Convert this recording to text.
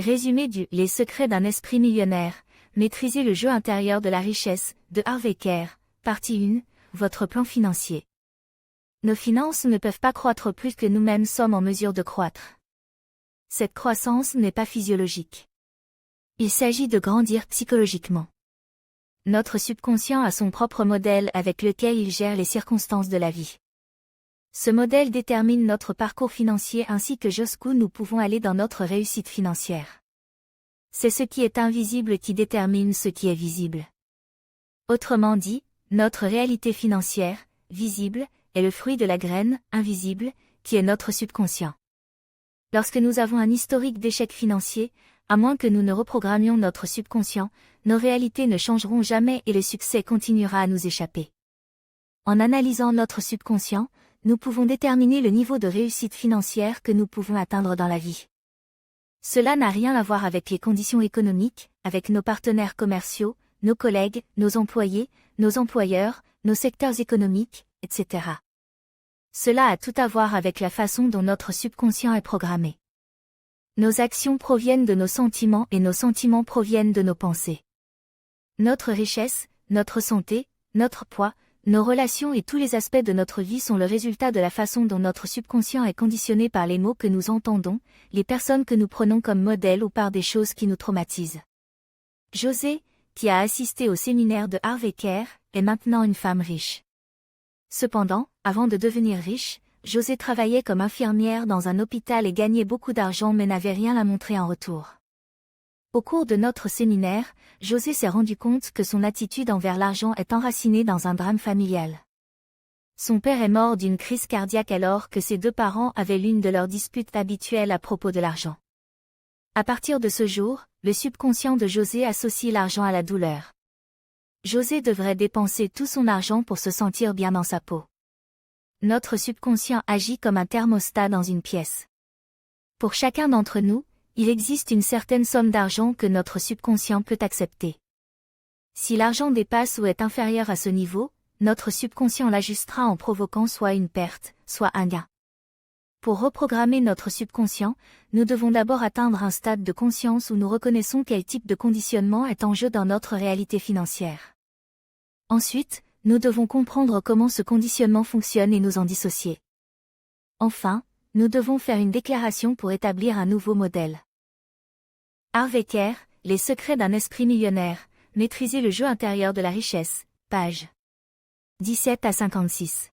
Résumé du Les secrets d'un esprit millionnaire, maîtriser le jeu intérieur de la richesse, de Harvey Kerr, partie 1, votre plan financier. Nos finances ne peuvent pas croître plus que nous-mêmes sommes en mesure de croître. Cette croissance n'est pas physiologique. Il s'agit de grandir psychologiquement. Notre subconscient a son propre modèle avec lequel il gère les circonstances de la vie. Ce modèle détermine notre parcours financier ainsi que jusqu'où nous pouvons aller dans notre réussite financière. C'est ce qui est invisible qui détermine ce qui est visible. Autrement dit, notre réalité financière, visible, est le fruit de la graine, invisible, qui est notre subconscient. Lorsque nous avons un historique d'échecs financiers, à moins que nous ne reprogrammions notre subconscient, nos réalités ne changeront jamais et le succès continuera à nous échapper. En analysant notre subconscient, nous pouvons déterminer le niveau de réussite financière que nous pouvons atteindre dans la vie. Cela n'a rien à voir avec les conditions économiques, avec nos partenaires commerciaux, nos collègues, nos employés, nos employeurs, nos secteurs économiques, etc. Cela a tout à voir avec la façon dont notre subconscient est programmé. Nos actions proviennent de nos sentiments et nos sentiments proviennent de nos pensées. Notre richesse, notre santé, notre poids, nos relations et tous les aspects de notre vie sont le résultat de la façon dont notre subconscient est conditionné par les mots que nous entendons, les personnes que nous prenons comme modèles ou par des choses qui nous traumatisent. José, qui a assisté au séminaire de Harvey Kerr, est maintenant une femme riche. Cependant, avant de devenir riche, José travaillait comme infirmière dans un hôpital et gagnait beaucoup d'argent mais n'avait rien à montrer en retour. Au cours de notre séminaire, José s'est rendu compte que son attitude envers l'argent est enracinée dans un drame familial. Son père est mort d'une crise cardiaque alors que ses deux parents avaient l'une de leurs disputes habituelles à propos de l'argent. À partir de ce jour, le subconscient de José associe l'argent à la douleur. José devrait dépenser tout son argent pour se sentir bien dans sa peau. Notre subconscient agit comme un thermostat dans une pièce. Pour chacun d'entre nous, il existe une certaine somme d'argent que notre subconscient peut accepter. Si l'argent dépasse ou est inférieur à ce niveau, notre subconscient l'ajustera en provoquant soit une perte, soit un gain. Pour reprogrammer notre subconscient, nous devons d'abord atteindre un stade de conscience où nous reconnaissons quel type de conditionnement est en jeu dans notre réalité financière. Ensuite, nous devons comprendre comment ce conditionnement fonctionne et nous en dissocier. Enfin, nous devons faire une déclaration pour établir un nouveau modèle. Harvey Kerr, Les secrets d'un esprit millionnaire, maîtriser le jeu intérieur de la richesse, page 17 à 56.